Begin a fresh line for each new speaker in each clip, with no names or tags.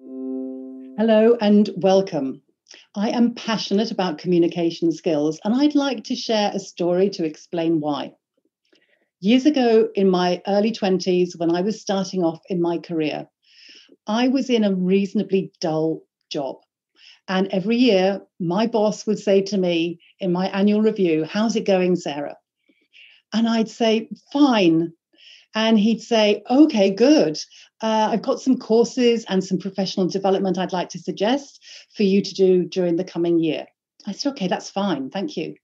Hello and welcome. I am passionate about communication skills, and I'd like to share a story to explain why. Years ago, in my early 20s, when I was starting off in my career, I was in a reasonably dull job. And every year, my boss would say to me in my annual review, "How's it going, Sarah?" And I'd say, "Fine." And he'd say, "Okay, good. I've got some courses and some professional development I'd like to suggest for you to do during the coming year." I said, "Okay, that's fine. Thank you."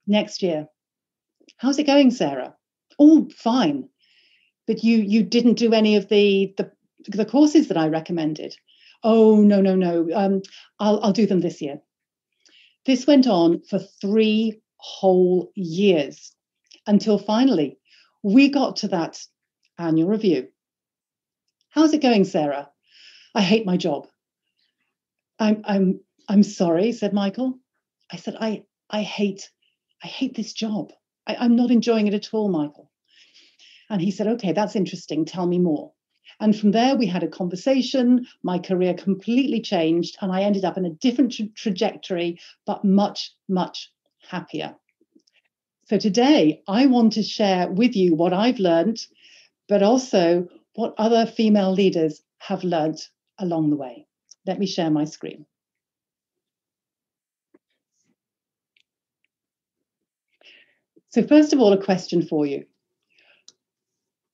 Next year, "How's it going, Sarah?" "Oh, fine. But you didn't do any of the courses that I recommended." "Oh, no, no, no. I'll do them this year." This went on for 3 whole years until finally we got to that annual review. "How's it going, Sarah?" "I hate my job." I'm sorry," said Michael. I said, I hate this job. I'm not enjoying it at all, Michael." And he said, "Okay, that's interesting. Tell me more." And from there, we had a conversation. My career completely changed, and I ended up in a different trajectory, but much, much happier. So today, I want to share with you what I've learned, but also what other female leaders have learned along the way. Let me share my screen. So first of all, a question for you.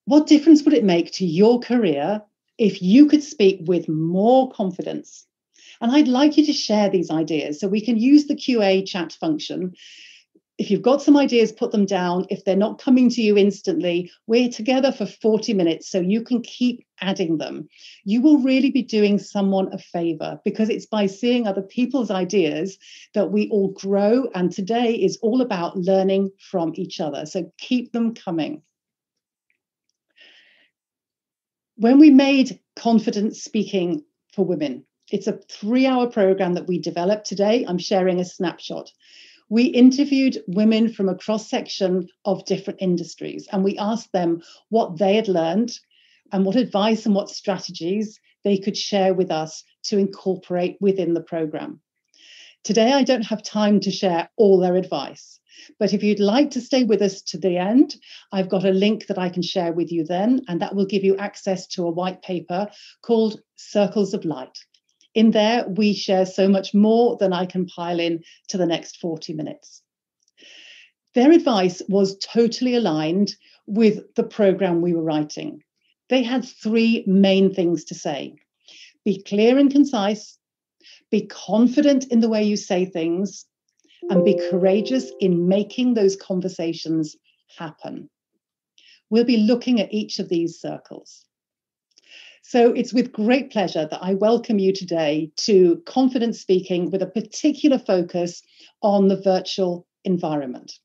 What difference would it make to your career if you could speak with more confidence? And I'd like you to share these ideas so we can use the QA chat function. If you've got some ideas, put them down. If they're not coming to you instantly, we're together for 40 minutes so you can keep adding them. You will really be doing someone a favor because it's by seeing other people's ideas that we all grow. And today is all about learning from each other. So keep them coming. When we made Confident Speaking for Women, it's a 3-hour program that we developed. Today, I'm sharing a snapshot. We interviewed women from a cross-section of different industries, and we asked them what they had learned and what advice and what strategies they could share with us to incorporate within the program. Today, I don't have time to share all their advice, but if you'd like to stay with us to the end, I've got a link that I can share with you then, and that will give you access to a white paper called Circles of Light. In there, we share so much more than I can pile in to the next 40 minutes. Their advice was totally aligned with the program we were writing. They had 3 main things to say. Be clear and concise, be confident in the way you say things, and be courageous in making those conversations happen. We'll be looking at each of these circles. So it's with great pleasure that I welcome you today to Confident Speaking with a particular focus on the virtual environment.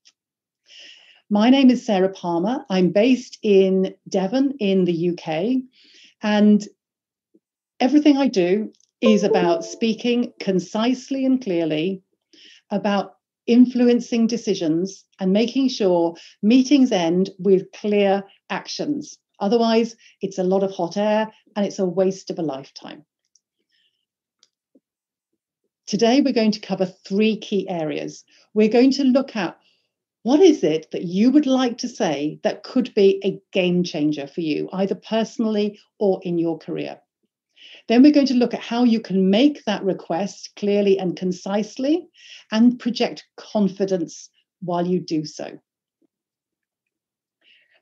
My name is Sarah Palmer. I'm based in Devon in the UK, and everything I do is about speaking concisely and clearly, about influencing decisions and making sure meetings end with clear actions. Otherwise, it's a lot of hot air and it's a waste of a lifetime. Today, we're going to cover 3 key areas. We're going to look at what is it that you would like to say that could be a game changer for you, either personally or in your career. Then we're going to look at how you can make that request clearly and concisely and project confidence while you do so.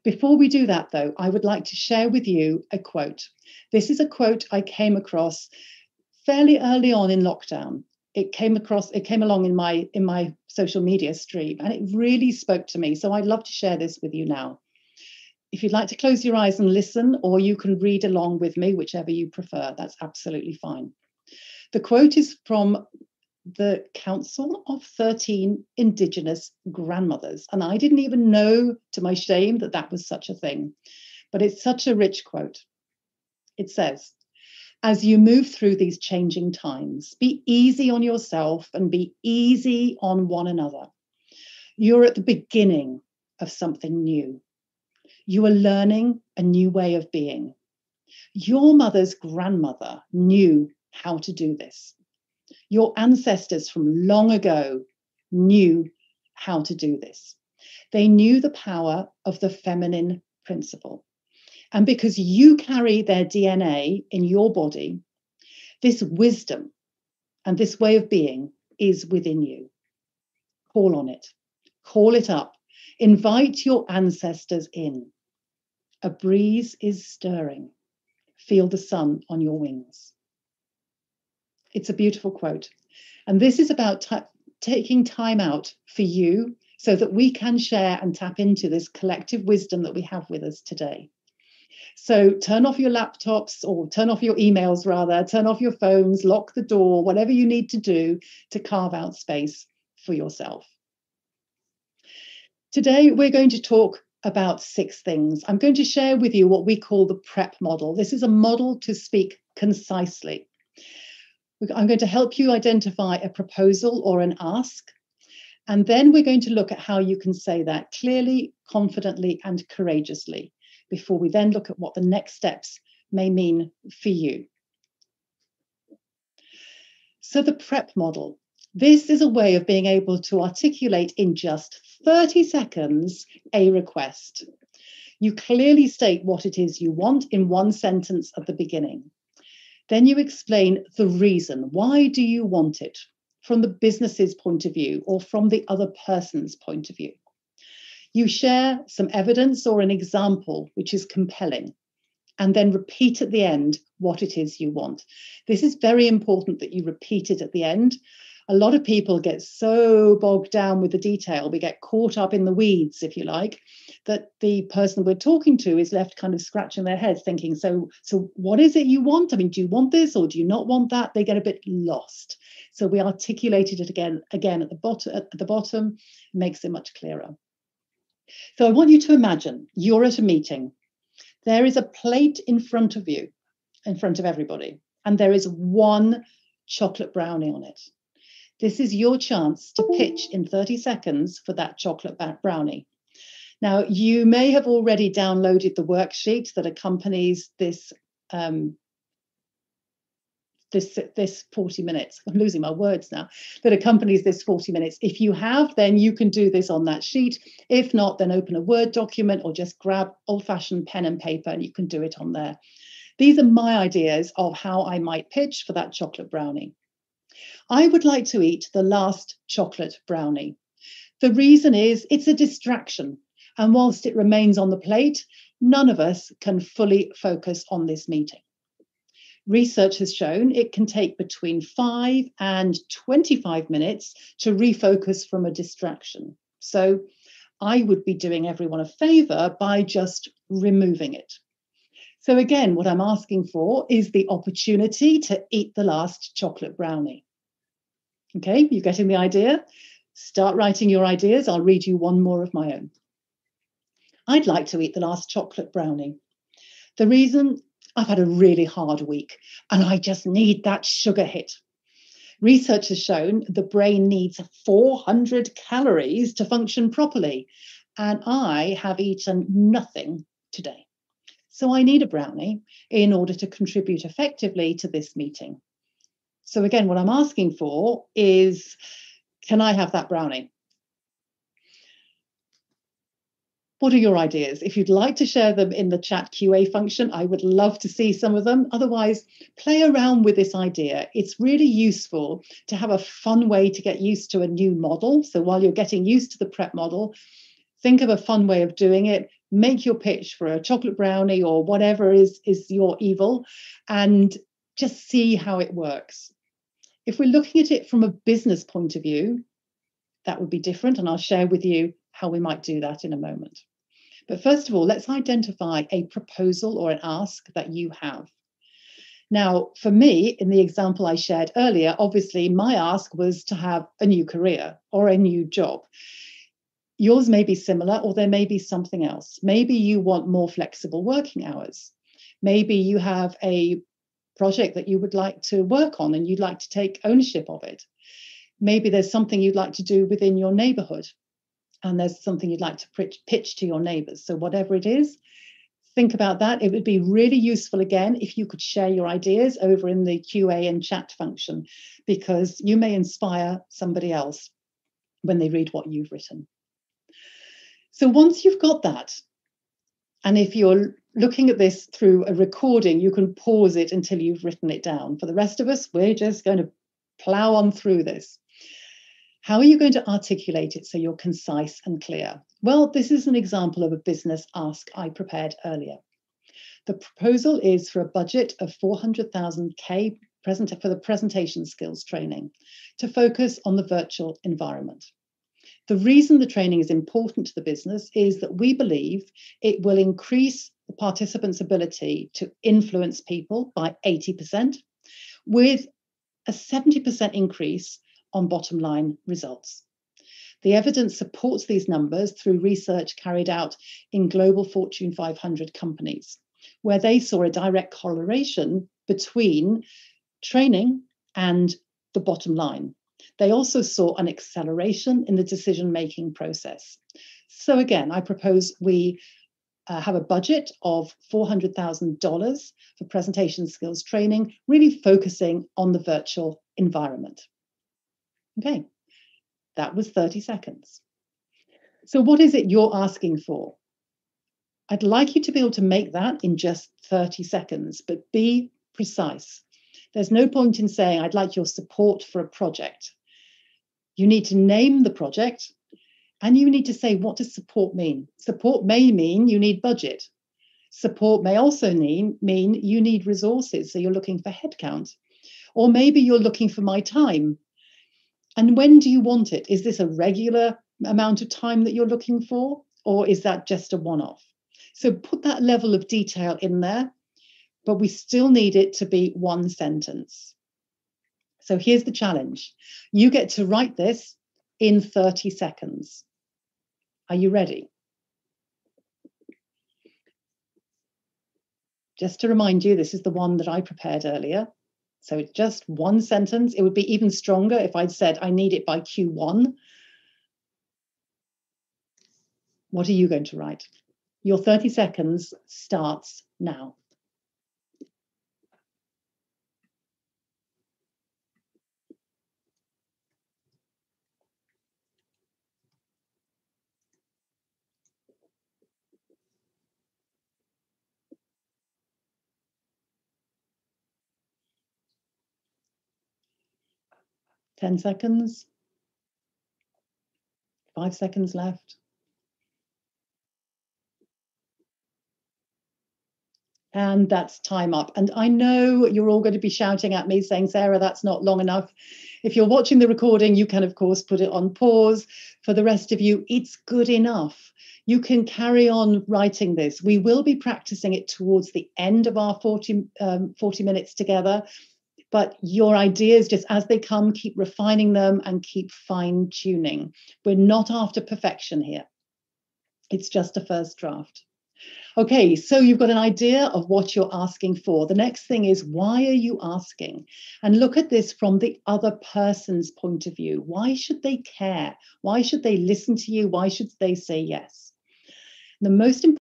Before we do that, though, I would like to share with you a quote. This is a quote I came across fairly early on in lockdown. It came along in my social media stream, and it really spoke to me. So I'd love to share this with you now. If you'd like to close your eyes and listen, or you can read along with me, whichever you prefer, that's absolutely fine. The quote is from the Council of 13 Indigenous Grandmothers. And I didn't even know, to my shame, that that was such a thing. But it's such a rich quote. It says, "As you move through these changing times, be easy on yourself and be easy on one another. You're at the beginning of something new. You are learning a new way of being. Your mother's grandmother knew how to do this. Your ancestors from long ago knew how to do this. They knew the power of the feminine principle. And because you carry their DNA in your body, this wisdom and this way of being is within you. Call on it. Call it up. Invite your ancestors in. A breeze is stirring. Feel the sun on your wings. It's a beautiful quote. And this is about taking time out for you so that we can share and tap into this collective wisdom that we have with us today. So turn off your laptops, or turn off your emails rather, turn off your phones, lock the door, whatever you need to do to carve out space for yourself. Today, we're going to talk about 6 things. I'm going to share with you what we call the PrEP model. This is a model to speak concisely. I'm going to help you identify a proposal or an ask, and then we're going to look at how you can say that clearly, confidently, and courageously before we then look at what the next steps may mean for you. So the PrEP model. This is a way of being able to articulate in just 30 seconds a request. You clearly state what it is you want in one sentence at the beginning. Then you explain the reason. Why do you want it? From the business's point of view or from the other person's point of view. You share some evidence or an example which is compelling, and then repeat at the end what it is you want. This is very important that you repeat it at the end. A lot of people get so bogged down with the detail, we get caught up in the weeds, if you like, that the person we're talking to is left kind of scratching their heads thinking, so what is it you want? I mean, do you want this or do you not want that? They get a bit lost. So we articulated it again at the bottom, makes it much clearer. So I want you to imagine you're at a meeting. There is a plate in front of you, in front of everybody, and there is one chocolate brownie on it. This is your chance to pitch in 30 seconds for that chocolate brownie. Now, you may have already downloaded the worksheet that accompanies this 40 minutes. I'm losing my words now. That accompanies this 40 minutes. If you have, then you can do this on that sheet. If not, then open a Word document or just grab old-fashioned pen and paper and you can do it on there. These are my ideas of how I might pitch for that chocolate brownie. I would like to eat the last chocolate brownie. The reason is it's a distraction. And whilst it remains on the plate, none of us can fully focus on this meeting. Research has shown it can take between 5 and 25 minutes to refocus from a distraction. So I would be doing everyone a favor by just removing it. So again, what I'm asking for is the opportunity to eat the last chocolate brownie. Okay, you're getting the idea? Start writing your ideas. I'll read you one more of my own. I'd like to eat the last chocolate brownie. The reason, I've had a really hard week and I just need that sugar hit. Research has shown the brain needs 400 calories to function properly, and I have eaten nothing today. So I need a brownie in order to contribute effectively to this meeting. So again, what I'm asking for is, can I have that brownie? What are your ideas? If you'd like to share them in the chat QA function, I would love to see some of them. Otherwise, play around with this idea. It's really useful to have a fun way to get used to a new model. So while you're getting used to the PrEP model, think of a fun way of doing it. Make your pitch for a chocolate brownie or whatever is your evil, and just see how it works. If we're looking at it from a business point of view, that would be different, and I'll share with you how we might do that in a moment. But first of all, let's identify a proposal or an ask that you have. Now, for me, in the example I shared earlier, obviously my ask was to have a new career or a new job. Yours may be similar, or there may be something else. Maybe you want more flexible working hours. Maybe you have a project that you would like to work on and you'd like to take ownership of it. Maybe there's something you'd like to do within your neighborhood, and there's something you'd like to pitch to your neighbors. So whatever it is, Think about that. It would be really useful, again, if you could share your ideas over in the QA and chat function, because you may inspire somebody else when they read what you've written. So once you've got that, and if you're looking at this through a recording, you can pause it until you've written it down. For the rest of us, we're just going to plow on through this. How are you going to articulate it so you're concise and clear? Well, this is an example of a business ask I prepared earlier. The proposal is for a budget of 400,000 for the presentation skills training to focus on the virtual environment. The reason the training is important to the business is that we believe it will increase the participants' ability to influence people by 80%, with a 70% increase on bottom line results. The evidence supports these numbers through research carried out in global Fortune 500 companies, where they saw a direct correlation between training and the bottom line. They also saw an acceleration in the decision-making process. So again, I propose we have a budget of $400,000 for presentation skills training, really focusing on the virtual environment. Okay, that was 30 seconds. So what is it you're asking for? I'd like you to be able to make that in just 30 seconds, but be precise. There's no point in saying, I'd like your support for a project. You need to name the project, and you need to say, what does support mean? Support may mean you need budget. Support may also mean you need resources, so you're looking for headcount. Or maybe you're looking for my time. And when do you want it? Is this a regular amount of time that you're looking for, or is that just a one-off? So put that level of detail in there, but we still need it to be one sentence. So here's the challenge. You get to write this in 30 seconds. Are you ready? Just to remind you, this is the one that I prepared earlier. So it's just one sentence. It would be even stronger if I'd said, I need it by Q1. What are you going to write? Your 30 seconds starts now. Ten seconds. 5 seconds left. And that's time up. And I know you're all going to be shouting at me saying, Sarah, that's not long enough. If you're watching the recording, you can, of course, put it on pause. For the rest of you, it's good enough. You can carry on writing this. We will be practicing it towards the end of our 40 minutes together. But your ideas, just as they come, keep refining them and keep fine-tuning. We're not after perfection here. It's just a first draft. Okay, so you've got an idea of what you're asking for. The next thing is, why are you asking? And look at this from the other person's point of view. Why should they care? Why should they listen to you? Why should they say yes? The most important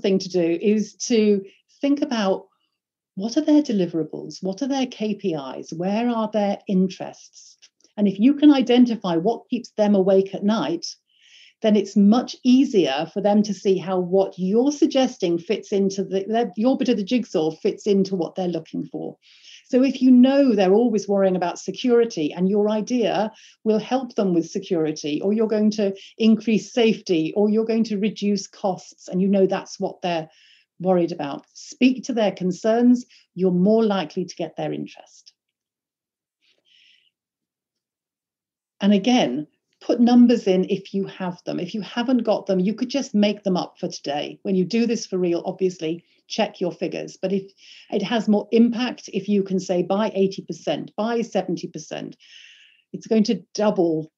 thing to do is to think about What are their deliverables? What are their KPIs? Where are their interests? And if you can identify what keeps them awake at night, then it's much easier for them to see how what you're suggesting fits into your bit of the jigsaw fits into what they're looking for. So if you know they're always worrying about security and your idea will help them with security, or you're going to increase safety, or you're going to reduce costs, and you know that's what they're worried about, speak to their concerns, you're more likely to get their interest. And again, put numbers in if you have them. If you haven't got them, you could just make them up for today. When you do this for real, obviously, check your figures. But if it has more impact, if you can say by 80%, by 70%, it's going to double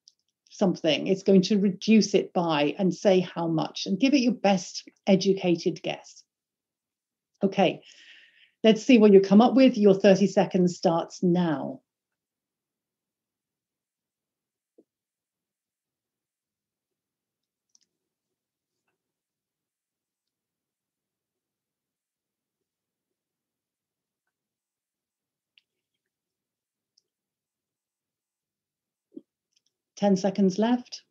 something. It's going to reduce it by, and say how much, and give it your best educated guess. Okay, let's see what you come up with. Your 30 seconds starts now. Ten seconds left.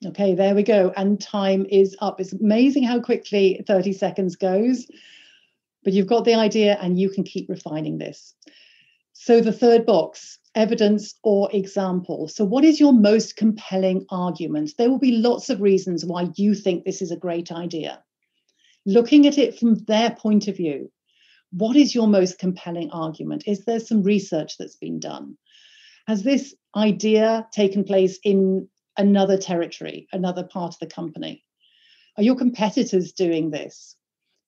Okay, there we go. And time is up. It's amazing how quickly 30 seconds goes, but you've got the idea and you can keep refining this. So the third box, evidence or example. So what is your most compelling argument? There will be lots of reasons why you think this is a great idea. Looking at it from their point of view, what is your most compelling argument? Is there some research that's been done? Has this idea taken place in another territory, another part of the company? Are your competitors doing this?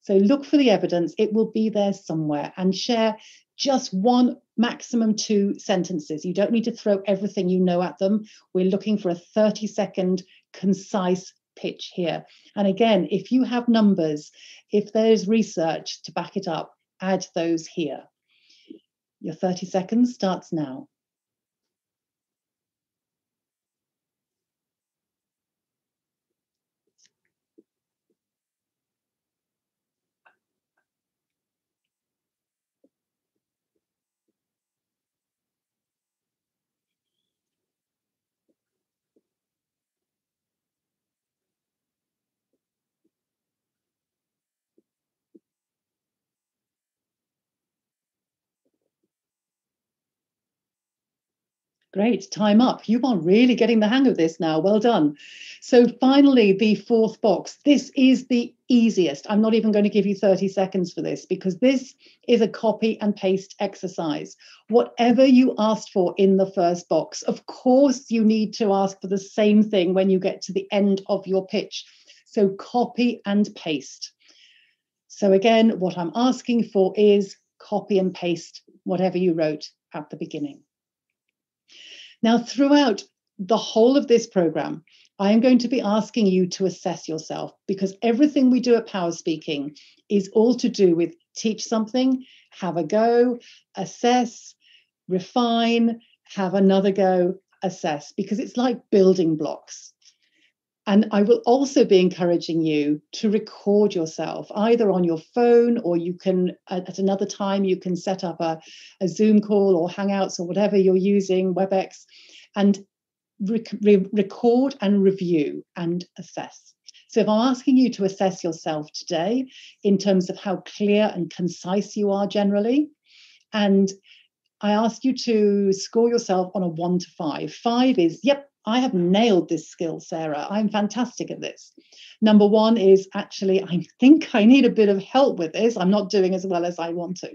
So look for the evidence. It will be there somewhere, and share just one, maximum 2 sentences. You don't need to throw everything you know at them. We're looking for a 30-second concise pitch here. And again, if you have numbers, if there's research to back it up, add those here. Your 30 seconds starts now. Great, time up. You are really getting the hang of this now. Well done. So finally, the fourth box. This is the easiest. I'm not even going to give you 30 seconds for this, because this is a copy and paste exercise. Whatever you asked for in the first box, of course, you need to ask for the same thing when you get to the end of your pitch. So copy and paste. So again, what I'm asking for is copy and paste whatever you wrote at the beginning. Now, throughout the whole of this program, I am going to be asking you to assess yourself, because everything we do at Power Speaking is all to do with teach something, have a go, assess, refine, have another go, assess, because it's like building blocks. And I will also be encouraging you to record yourself either on your phone, or you can, at another time, you can set up a Zoom call or Hangouts or whatever you're using, WebEx, and record and review and assess. So if I'm asking you to assess yourself today in terms of how clear and concise you are generally, and I ask you to score yourself on a 1 to 5. 5 is, yep, I have nailed this skill, Sarah. I'm fantastic at this. Number 1 is, actually, I think I need a bit of help with this. I'm not doing as well as I want to.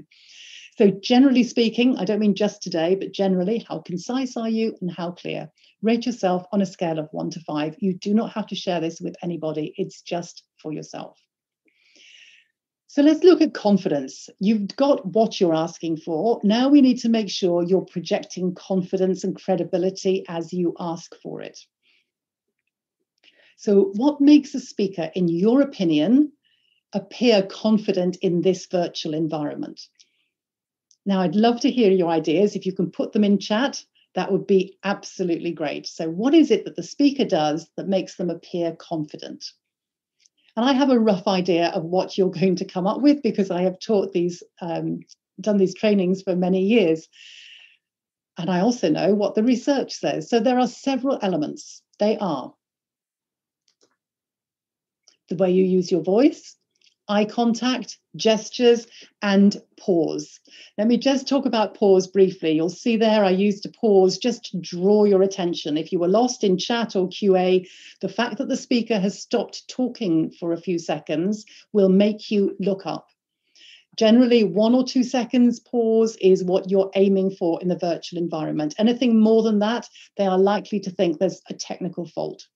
So generally speaking, I don't mean just today, but generally, how concise are you and how clear? Rate yourself on a scale of 1 to 5. You do not have to share this with anybody. It's just for yourself. So let's look at confidence. You've got what you're asking for. Now we need to make sure you're projecting confidence and credibility as you ask for it. So what makes a speaker, in your opinion, appear confident in this virtual environment? Now, I'd love to hear your ideas. If you can put them in chat, That would be absolutely great. So what is it that the speaker does that makes them appear confident? And I have a rough idea of what you're going to come up with because I have taught these, done these trainings for many years. And I also know what the research says. So there are several elements. They are the way you use your voice, eye contact, gestures, and pause. Let me just talk about pause briefly. You'll see there I used a pause just to draw your attention. If you were lost in chat or QA, the fact that the speaker has stopped talking for a few seconds will make you look up. Generally, 1 or 2 seconds pause is what you're aiming for in the virtual environment. Anything more than that, they are likely to think there's a technical fault.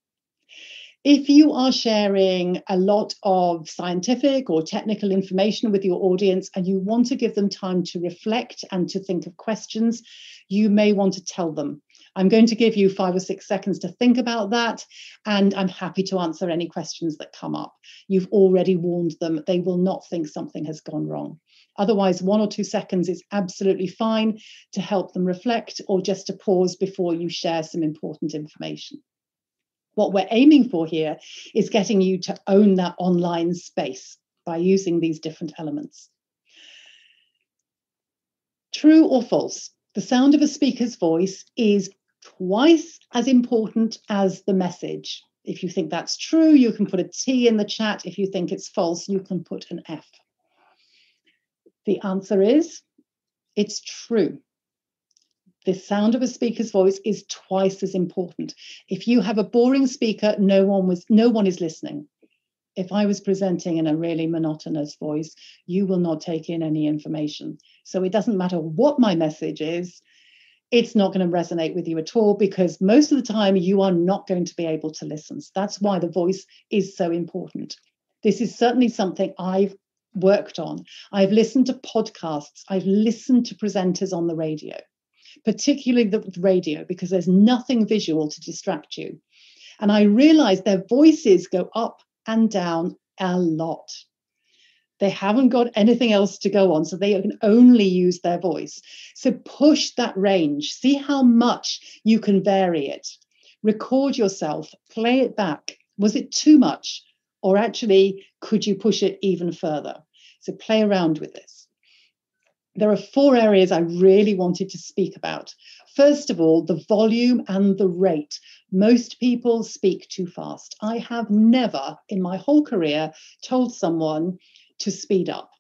If you are sharing a lot of scientific or technical information with your audience and you want to give them time to reflect and to think of questions, you may want to tell them, I'm going to give you 5 or 6 seconds to think about that, and I'm happy to answer any questions that come up. You've already warned them. They will not think something has gone wrong. Otherwise, 1 or 2 seconds is absolutely fine to help them reflect or just to pause before you share some important information. What we're aiming for here is getting you to own that online space by using these different elements. True or false? The sound of a speaker's voice is twice as important as the message. If you think that's true, you can put a T in the chat. If you think it's false, you can put an F. The answer is, it's true. The sound of a speaker's voice is twice as important. If you have a boring speaker, no one is listening. If I was presenting in a really monotonous voice, you will not take in any information. So it doesn't matter what my message is, it's not going to resonate with you at all because most of the time you are not going to be able to listen. So that's why the voice is so important. This is certainly something I've worked on. I've listened to podcasts. I've listened to presenters on the radio, particularly the radio, because there's nothing visual to distract you. And I realized their voices go up and down a lot. They haven't got anything else to go on, so they can only use their voice. So push that range. See how much you can vary it. Record yourself, play it back. Was it too much? Or actually, could you push it even further? So play around with this. There are 4 areas I really wanted to speak about. First of all, the volume and the rate. Most people speak too fast. I have never in my whole career told someone to speed up,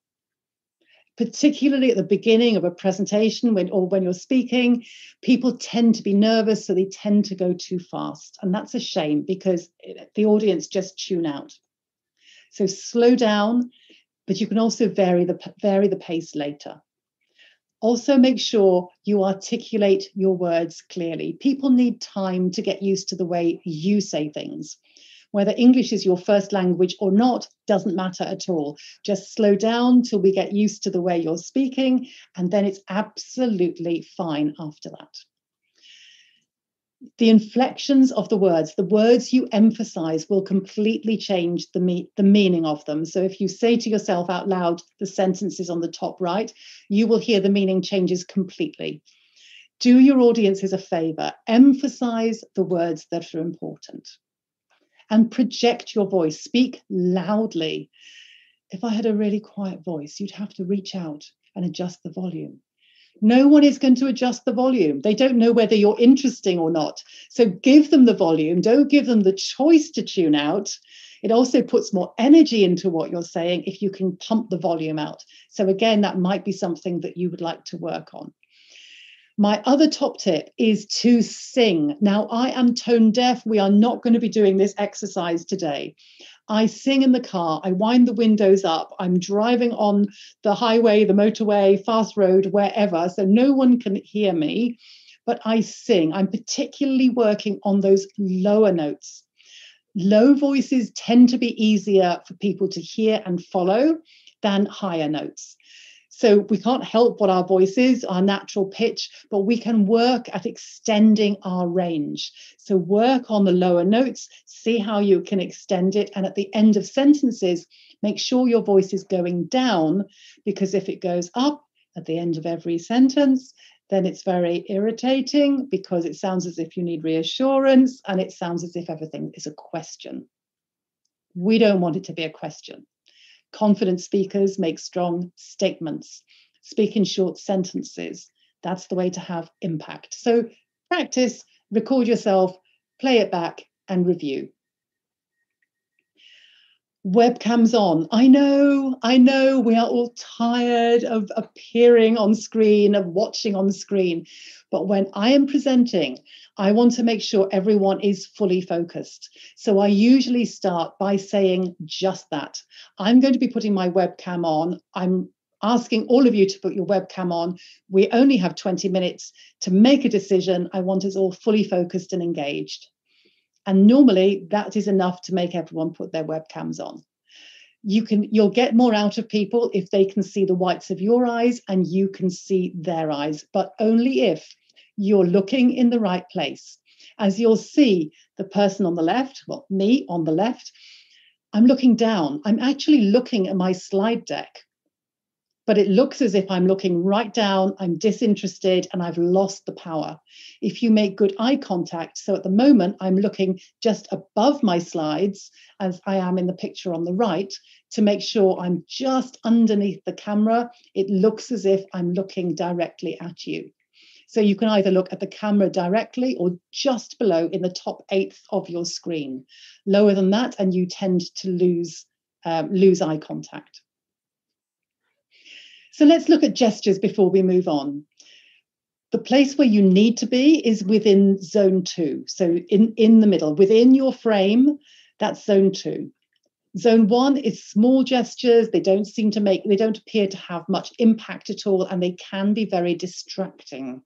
particularly at the beginning of a presentation when you're speaking. People tend to be nervous, so they tend to go too fast. And that's a shame because the audience just tune out. So slow down, but you can also vary the pace later. Also, make sure you articulate your words clearly. People need time to get used to the way you say things. Whether English is your first language or not doesn't matter at all. Just slow down till we get used to the way you're speaking, and then it's absolutely fine after that. The inflections of the words you emphasize will completely change the meaning of them. So if you say to yourself out loud, the sentences on the top right, you will hear the meaning changes completely. Do your audiences a favor, emphasize the words that are important. And project your voice, speak loudly. If I had a really quiet voice, you'd have to reach out and adjust the volume. No one is going to adjust the volume. They don't know whether you're interesting or not. So give them the volume. Don't give them the choice to tune out. It also puts more energy into what you're saying if you can pump the volume out. So again, that might be something that you would like to work on. My other top tip is to sing. Now, I am tone deaf. We are not going to be doing this exercise today. I sing in the car. I wind the windows up. I'm driving on the highway, the motorway, fast road, wherever, so no one can hear me, but I sing. I'm particularly working on those lower notes. Low voices tend to be easier for people to hear and follow than higher notes. So we can't help what our voice is, our natural pitch, but we can work at extending our range. So work on the lower notes, see how you can extend it. And at the end of sentences, make sure your voice is going down, because if it goes up at the end of every sentence, then it's very irritating because it sounds as if you need reassurance and it sounds as if everything is a question. We don't want it to be a question. Confident speakers make strong statements, speak in short sentences. That's the way to have impact. So practice, record yourself, play it back, and review. Webcams on. I know, we are all tired of appearing on screen, of watching on screen. But when I am presenting, I want to make sure everyone is fully focused. So I usually start by saying just that. I'm going to be putting my webcam on. I'm asking all of you to put your webcam on. We only have 20 minutes to make a decision. I want us all fully focused and engaged. And normally that is enough to make everyone put their webcams on. You'll get more out of people if they can see the whites of your eyes and you can see their eyes, but only if you're looking in the right place. As you'll see, the person on the left, well, me on the left, I'm looking down. I'm actually looking at my slide deck. But it looks as if I'm looking right down, I'm disinterested, and I've lost the power. If you make good eye contact, so at the moment I'm looking just above my slides, as I am in the picture on the right, to make sure I'm just underneath the camera, it looks as if I'm looking directly at you. So you can either look at the camera directly or just below in the top eighth of your screen. Lower than that, and you tend to lose eye contact. So let's look at gestures before we move on. The place where you need to be is within zone 2. So in the middle, within your frame, that's zone 2. Zone 1 is small gestures. They don't appear to have much impact at all, and they can be very distracting.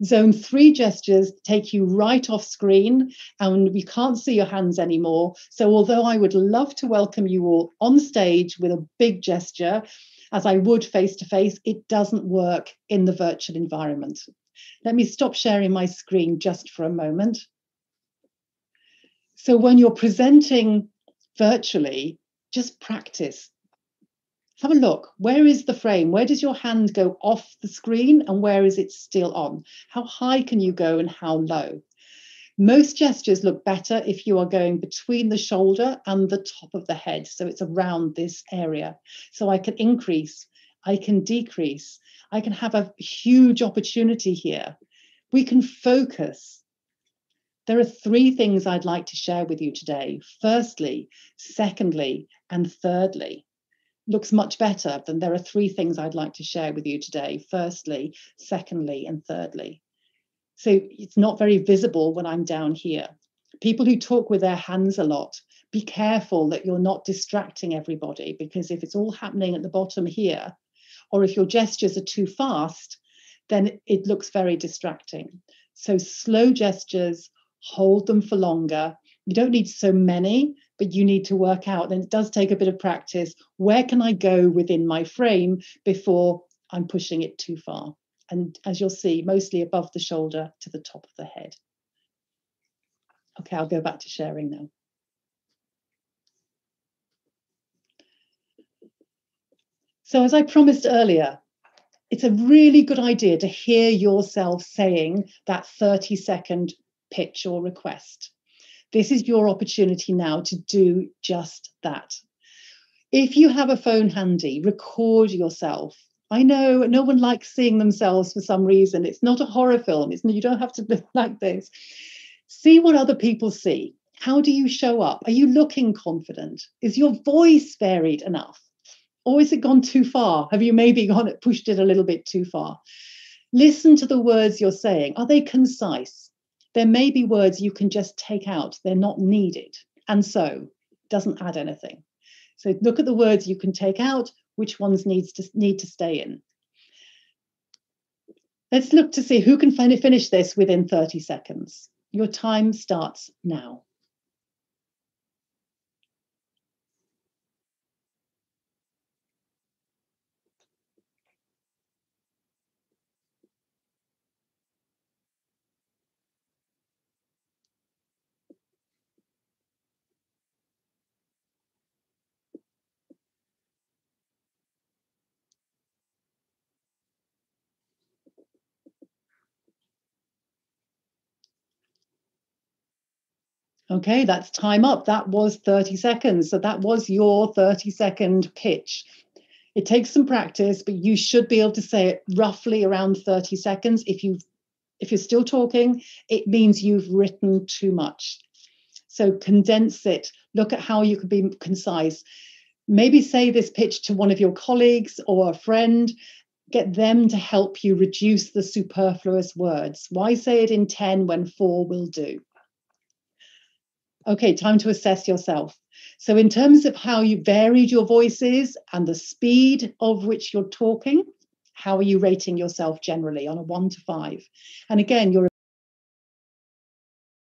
Zone 3 gestures take you right off screen and we can't see your hands anymore. So although I would love to welcome you all on stage with a big gesture, as I would face to face, it doesn't work in the virtual environment. Let me stop sharing my screen just for a moment. So when you're presenting virtually, just practice. Have a look. Where is the frame? Where does your hand go off the screen and where is it still on? How high can you go and how low? Most gestures look better if you are going between the shoulder and the top of the head. So it's around this area. So I can increase, I can decrease, I can have a huge opportunity here. We can focus. There are 3 things I'd like to share with you today. Firstly, secondly, and thirdly. Looks much better than there are 3 things I'd like to share with you today. Firstly, secondly, and thirdly. So it's not very visible when I'm down here. People who talk with their hands a lot, be careful that you're not distracting everybody, because if it's all happening at the bottom here, or if your gestures are too fast, then it looks very distracting. So slow gestures, hold them for longer. You don't need so many, but you need to work out, and it does take a bit of practice. Where can I go within my frame before I'm pushing it too far? And as you'll see, mostly above the shoulder to the top of the head. Okay, I'll go back to sharing now. So as I promised earlier, it's a really good idea to hear yourself saying that 30-second pitch or request. This is your opportunity now to do just that. If you have a phone handy, record yourself. I know no one likes seeing themselves for some reason. It's not a horror film. You don't have to look like this. See what other people see. How do you show up? Are you looking confident? Is your voice varied enough? Or has it gone too far? Have you maybe pushed it a little bit too far? Listen to the words you're saying. Are they concise? There may be words you can just take out. They're not needed. And so it doesn't add anything. So look at the words you can take out, which ones need to stay in. Let's look to see who can finish this within 30 seconds. Your time starts now. Okay, that's time up. That was 30 seconds. So that was your 30-second pitch. It takes some practice, but you should be able to say it roughly around 30 seconds. If you're still talking, it means you've written too much. So condense it. Look at how you can be concise. Maybe say this pitch to one of your colleagues or a friend. Get them to help you reduce the superfluous words. Why say it in 10 when 4 will do? Okay, time to assess yourself. So in terms of how you varied your voices and the speed of which you're talking, how are you rating yourself generally on a 1 to 5? And again, your